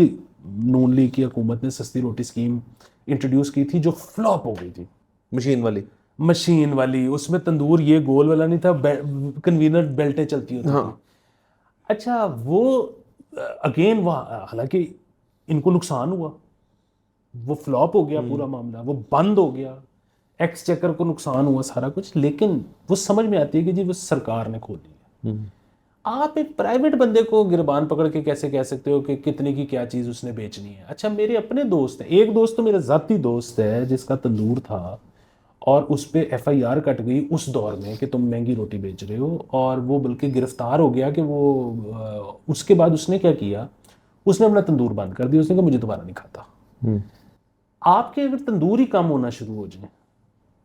नून लीग की हुकूमत ने सस्ती रोटी स्कीम इंट्रोड्यूस की थी जो फ्लॉप हो गई थी। मशीन वाली। मशीन वाली, उसमें तंदूर ये गोल वाला नहीं था, कन्वीनर बेल्टें चलती होती हाँ। थी। अच्छा वो अगेन वहाँ हालांकि इनको नुकसान हुआ, वो फ्लॉप हो गया पूरा मामला, वो बंद हो गया, एक्सचेकर को नुकसान हुआ सारा कुछ, लेकिन वो समझ में आती है कि जी वो सरकार ने खोली है। आप एक प्राइवेट बंदे को गिरबान पकड़ के कैसे कह सकते हो कि कितने की क्या चीज़ उसने बेचनी है? अच्छा मेरे अपने दोस्त हैं, एक दोस्त तो मेरा ज़ाती दोस्त है जिसका तंदूर था और उस पर FIR कट गई उस दौर में कि तुम महंगी रोटी बेच रहे हो, और वो बल्कि गिरफ्तार हो गया कि वो उसके बाद उसने क्या किया, उसने अपना तंदूर बंद कर दिया, उसने कहा मुझे दोबारा नहीं खाता। आपके अगर तंदूर ही कम होना शुरू हो जाए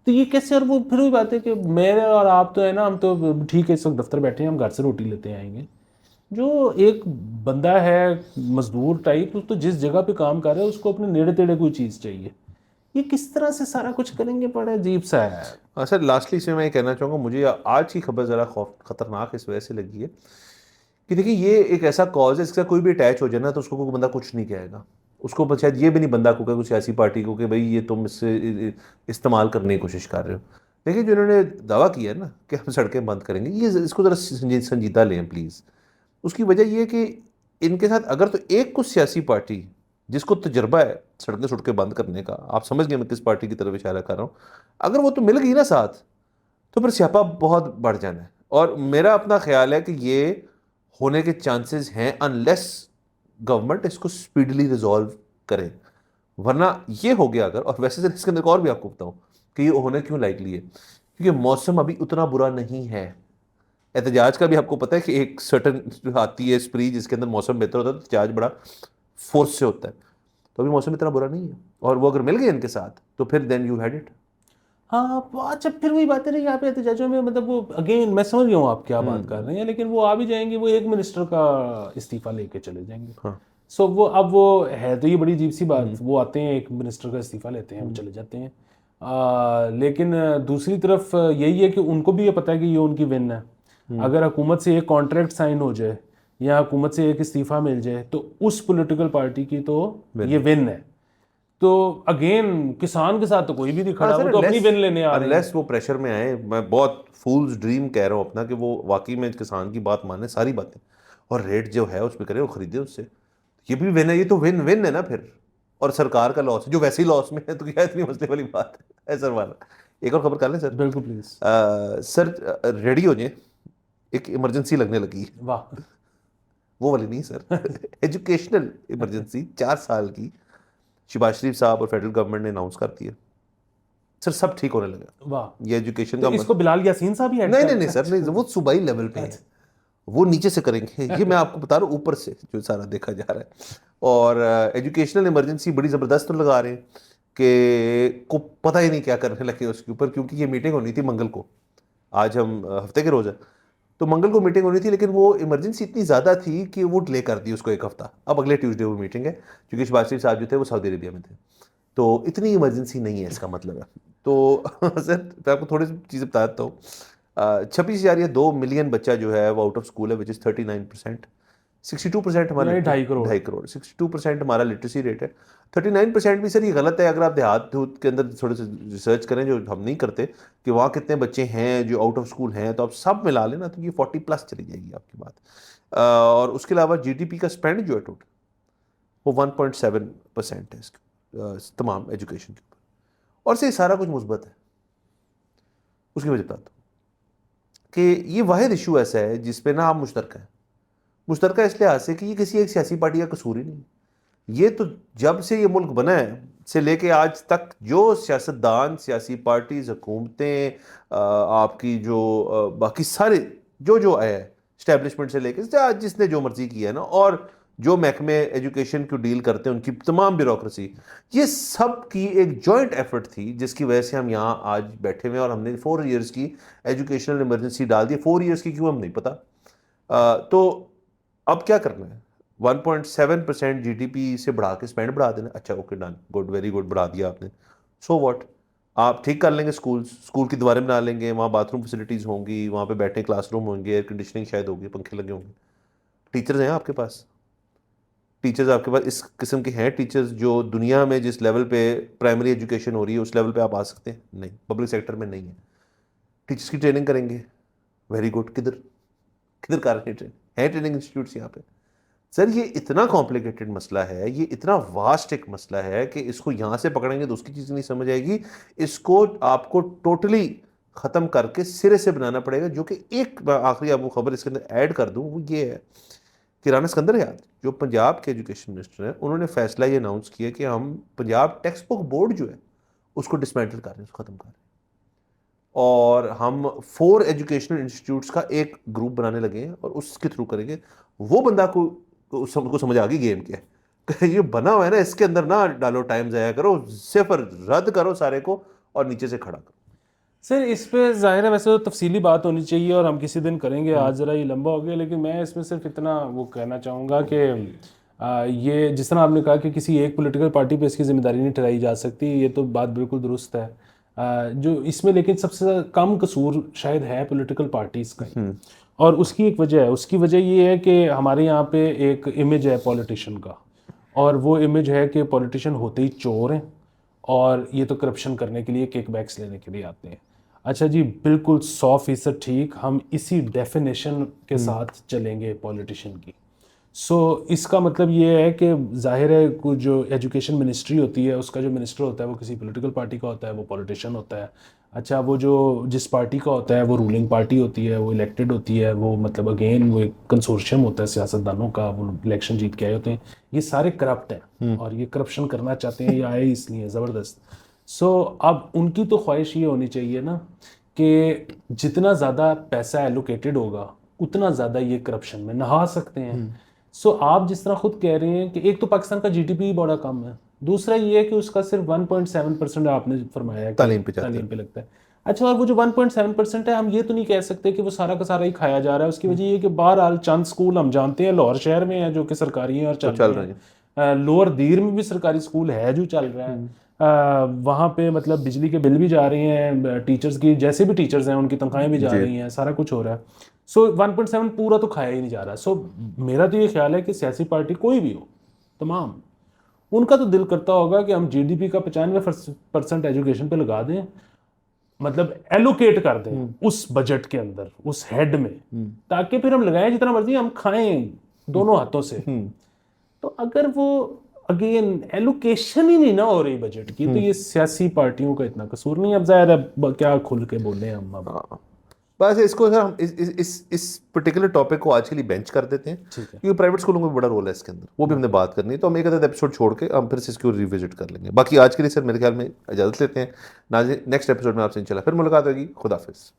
तो ये कैसे? और वो फिर वही बात है कि मेरे और आप तो है ना, हम तो ठीक है इस वक्त दफ्तर बैठे हैं, हम घर से रोटी लेते आएंगे। जो एक बंदा है मजदूर टाइप, तो जिस जगह पे काम कर रहा है उसको अपने नेड़े तेड़े कोई चीज़ चाहिए। ये किस तरह से सारा कुछ करेंगे? बड़ा अजीब सा है। हाँ सर, लास्टली इसमें मैं ये कहना चाहूँगा, मुझे आज की खबर ज़रा खतरनाक इस वजह से लगी है कि देखिए ये एक ऐसा कॉज है इसके साथ कोई भी अटैच हो जाए ना तो उसको कोई बंदा कुछ नहीं कहेगा। उसको शायद ये भी नहीं बंदा को कहे, कुछ सियासी पार्टी को, कि भाई ये तुम इससे इस्तेमाल करने की कोशिश कर रहे हो। देखिए जो इन्होंने दावा किया है ना कि हम सड़कें बंद करेंगे, ये इसको ज़रा संजीदा लें प्लीज़। उसकी वजह ये है कि इनके साथ अगर तो एक कुछ सियासी पार्टी जिसको तजर्बा है सड़कें सुड़कें बंद करने का, आप समझ गए मैं किस पार्टी की तरफ इशारा कर रहा हूँ, अगर वो तो मिल गई ना साथ, तो फिर स्यापा बहुत बढ़ जाना है। और मेरा अपना ख्याल है कि ये होने के चांसेस हैं अनलेस गवर्नमेंट इसको स्पीडली रिजॉल्व करे। वरना ये हो गया अगर, और वैसे इसके अंदर एक और भी आपको बताऊं कि ये होने क्यों लाइकली है, क्योंकि मौसम अभी उतना बुरा नहीं है। एहतजाज का भी आपको पता है कि एक सर्टन आती है स्प्री जिसके अंदर मौसम बेहतर होता है, तो एहतजाज बड़ा फोर्स से होता है। तो अभी मौसम इतना बुरा नहीं है, और वो अगर मिल गए इनके साथ तो फिर देन यू हैड इट। हाँ अच्छा फिर वही बात है ना, यहाँ पे एहतजाजों में मतलब वो अगेन मैं समझ गया हूँ आप क्या बात कर रहे हैं, लेकिन वो आ भी जाएंगे, वो एक मिनिस्टर का इस्तीफा लेके चले जाएंगे। हाँ। सो वो अब वो है तो ये बड़ी अजीब सी बात, वो आते हैं एक मिनिस्टर का इस्तीफा लेते हैं, वो चले जाते हैं। लेकिन दूसरी तरफ यही है कि उनको भी ये पता है कि ये उनकी विन है। अगर हुकूमत से एक कॉन्ट्रैक्ट साइन हो जाए या हुकूमत से एक इस्तीफा मिल जाए तो उस पॉलिटिकल पार्टी की तो ये विन है। तो अगेन किसान के साथ तो कोई भी नहीं हाँ खड़ा, वो सर, तो अपनी विन लेने आ रहे हैं। अनलेस वो प्रेशर में आए, मैं बहुत फूल्स ड्रीम कह रहा हूँ अपना कि वो वाकई में किसान की बात माने सारी बातें, और रेट जो है उस पर करे, वो खरीदे उससे, ये भी विन है, ये तो विन विन है ना फिर। और सरकार का लॉस है जो वैसे ही लॉस में है, तो क्या इतनी मसले वाली बात है सर वाला। एक और खबर कर लें सर? बिल्कुल प्लीज। सर रेडी हो जाए, एक इमरजेंसी लगने लगी है। वाह। वो वाली नहीं सर, एजुकेशनल इमरजेंसी 4 साल की शहबाज शरीफ साहब और फेडरल गवर्नमेंट ने अनाउंस कर दिया सर। सब ठीक होने लगा। वाह। ये एजुकेशन तो का इसको बिलाल यासीन साहब ही नहीं नहीं नहीं सर, नहीं, वो सूबाई लेवल पे है, वो नीचे से करेंगे, ये मैं आपको बता रहा हूँ ऊपर से जो सारा देखा जा रहा है। और एजुकेशनल इमरजेंसी बड़ी ज़बरदस्त लगा रहे हैं कि को पता ही नहीं क्या करने लगे उसके ऊपर, क्योंकि ये मीटिंग होनी थी मंगल को, आज हम हफ्ते के रोज़ है, तो मंगल को मीटिंग होनी थी, लेकिन वो इमरजेंसी इतनी ज़्यादा थी कि वो डिले कर दी उसको एक हफ्ता। अब अगले ट्यूसडे वो मीटिंग है, क्योंकि शहबाज शरीफ साहब जो थे वो सऊदी अरेबिया में थे, तो इतनी इमरजेंसी नहीं है इसका मतलब है। तो सर मैं आपको थोड़ी सी चीज़ें बता देता हूँ। 26,2 मिलियन बच्चा जो है वो आउट ऑफ स्कूल है, विच इज़ 39%। 62% हमारा यानी 2.5 करोड़। 2.5 करोड़, 62% हमारा लिटरेसी रेट है। 39% भी सर ये गलत है, अगर आप देहात के अंदर थोड़े से रिसर्च करें जो हम नहीं करते कि वहाँ कितने बच्चे हैं जो आउट ऑफ स्कूल हैं, तो आप सब मिला लेना तो ये 40+ चली जाएगी आपकी बात। और उसके अलावा GDP का स्पेंड जो है टोटल वो 1.7% है तमाम एजुकेशन के ऊपर, और से सारा कुछ मुस्बत है। उसकी वजह बताता हूँ कि ये वाहिद इशू ऐसा है जिसपे ना आप मुश्तरका है, मुश्तरका इस लिहाज से कि ये किसी एक सियासी पार्टी का कसूर ही नहीं, ये तो जब से ये मुल्क बना है से लेके आज तक जो सियासतदान, सियासी पार्टीज, हुकूमतें, आपकी जो बाकी सारे जो जो आया है स्टैब्लिशमेंट से लेके जिसने जो मर्जी किया है ना, और जो महकमे एजुकेशन को डील करते हैं उनकी तमाम ब्यूरोक्रेसी, ये सब की एक जॉइंट एफर्ट थी जिसकी वजह से हम यहाँ आज बैठे हुए हैं। और हमने 4 इयर्स की एजुकेशनल इमरजेंसी डाल दी। 4 इयर्स की क्यों हम नहीं पता। तो अब क्या करना है? 1.7% जीडीपी से बढ़ा के स्पेंड बढ़ा देना। अच्छा, okay, done, good, very good, बढ़ा दिया आपने। So what? आप ठीक कर लेंगे स्कूल की दीवारें बना लेंगे, वहाँ बाथरूम फैसिलिटीज़ होंगी, वहाँ पे बैठने क्लासरूम होंगे, एयर कंडीशनिंग शायद होगी, पंखे लगे होंगे। टीचर्स हैं आपके पास? टीचर्स आपके पास इस किस्म के हैं? टीचर्स जो दुनिया में जिस लेवल पे प्राइमरी एजुकेशन हो रही है उस लेवल पे आप आ सकते हैं? नहीं, पब्लिक सेक्टर में नहीं है। टीचर्स की ट्रेनिंग करेंगे, वेरी गुड, किधर किधर कर रहे हैं? है ट्रेनिंग इंस्टीट्यूट्स यहाँ पे? सर, ये इतना कॉम्प्लिकेटेड मसला है, ये इतना वास्ट एक मसला है कि इसको यहाँ से पकड़ेंगे तो उसकी चीज़ नहीं समझ आएगी। इसको आपको टोटली ख़त्म करके सिरे से बनाना पड़ेगा। जो कि एक आखिरी आपको खबर इसके अंदर ऐड कर दूँ, वो ये है कि राना सिकंदर याद जो पंजाब के एजुकेशन मिनिस्टर हैं, उन्होंने फैसला ये अनाउंस किया कि हम पंजाब टेक्स्ट बुक बोर्ड जो है उसको डिसमेंटल कर रहे हैं, उसको ख़त्म कर रहे हैं। और हम 4 एजुकेशनल इंस्टीट्यूट्स का एक ग्रुप बनाने लगे हैं और उसके थ्रू करेंगे। वो बंदा को समझ आ गई गेम क्या है। ये बना हुआ है ना, इसके अंदर ना डालो, टाइम ज़ाया करो, सिफर रद्द करो सारे को और नीचे से खड़ा करो। सर इस पे ज़ाहिर है वैसे तो तफसीली बात होनी चाहिए और हम किसी दिन करेंगे, आज ज़रा ये लंबा हो गया, लेकिन मैं इसमें सिर्फ इतना वो कहना चाहूँगा कि ये जिस तरह आपने कहा कि किसी एक पॉलिटिकल पार्टी पे इसकी जिम्मेदारी नहीं ठहराई जा सकती, ये तो बात बिल्कुल दुरुस्त है। जो इसमें लेकिन सबसे कम कसूर शायद है पॉलिटिकल पार्टीज़ का ही। और उसकी एक वजह है, उसकी वजह ये है कि हमारे यहाँ पे एक इमेज है पॉलिटिशियन का, और वो इमेज है कि पॉलिटिशियन होते ही चोर हैं और ये तो करप्शन करने के लिए, किकबैक्स लेने के लिए आते हैं। अच्छा जी, बिल्कुल 100% ठीक, हम इसी डेफिनेशन के साथ चलेंगे पॉलिटिशियन की। इसका मतलब ये है कि जाहिर है कुछ जो एजुकेशन मिनिस्ट्री होती है उसका जो मिनिस्टर होता है वो किसी पॉलिटिकल पार्टी का होता है, वो पॉलिटिशियन होता है। अच्छा, वो जो जिस पार्टी का होता है वो रूलिंग पार्टी होती है, वो इलेक्टेड होती है, वो मतलब अगेन वो एक कंसोर्शियम होता है सियासतदानों का, वो इलेक्शन जीत के आए होते हैं। ये सारे करप्ट हैं और ये करप्शन करना चाहते हैं, ये आए इसलिए ज़बरदस्त। अब उनकी तो ख्वाहिश ये होनी चाहिए ना कि जितना ज़्यादा पैसा एलोकेटेड होगा उतना ज़्यादा ये करप्शन में नहा सकते हैं। आप जिस तरह खुद कह रहे हैं कि एक तो पाकिस्तान का जीडीपी बड़ा कम है, दूसरा ये है कि उसका सिर्फ 1.7% आपने फरमाया कि तालीम पे जाता तालीम पे लगता है। अच्छा, और वो जो 1.7% है, हम ये तो नहीं कह सकते कि वो सारा का सारा ही खाया जा रहा है। उसकी वजह ये है कि बहरहाल चंद स्कूल हम जानते हैं लाहौर शहर में है जो कि सरकारी हैं और चल रहे हैं। लोअर दीर में भी सरकारी स्कूल है जो चल रहा है। वहाँ पे मतलब बिजली के बिल भी जा रहे हैं, टीचर्स की जैसे भी टीचर्स हैं उनकी तनख्वाहें भी जा रही हैं, सारा कुछ हो रहा है। 1.7 पूरा तो खाया ही नहीं जा रहा। मेरा तो ये ख्याल है कि सियासी पार्टी कोई भी हो, तमाम उनका तो दिल करता होगा कि हम जीडीपी का 95% एजुकेशन पे लगा दें, मतलब एलोकेट कर दें उस बजट के अंदर, उस हेड में, ताकि फिर हम लगाएं जितना मर्जी, हम खाएं दोनों हाथों से। तो अगर वो अगेन एलोकेशन ही नहीं ना हो रही बजट की, तो ये सियासी पार्टियों का इतना कसूर नहीं। अब ज़ाहिर है क्या खुल के बोले हम अब। बस इसको सर हम इस पर्टिकुलर टॉपिक को आज के लिए बेंच कर देते हैं, ठीक है। क्योंकि प्राइवेट स्कूलों में बड़ा रोल है इसके अंदर, वो भी हमने बात करनी है। तो हम एक आधा एपिसोड छोड़ के हम फिर से इसको रिविजिट कर लेंगे। बाकी आज के लिए सर मेरे ख्याल में इजाज़त लेते हैं। नाज़रीन, नेक्स्ट एपिसोड में आपसे इंशाल्लाह फिर मुलाकात होगी। खुदा हाफिज़।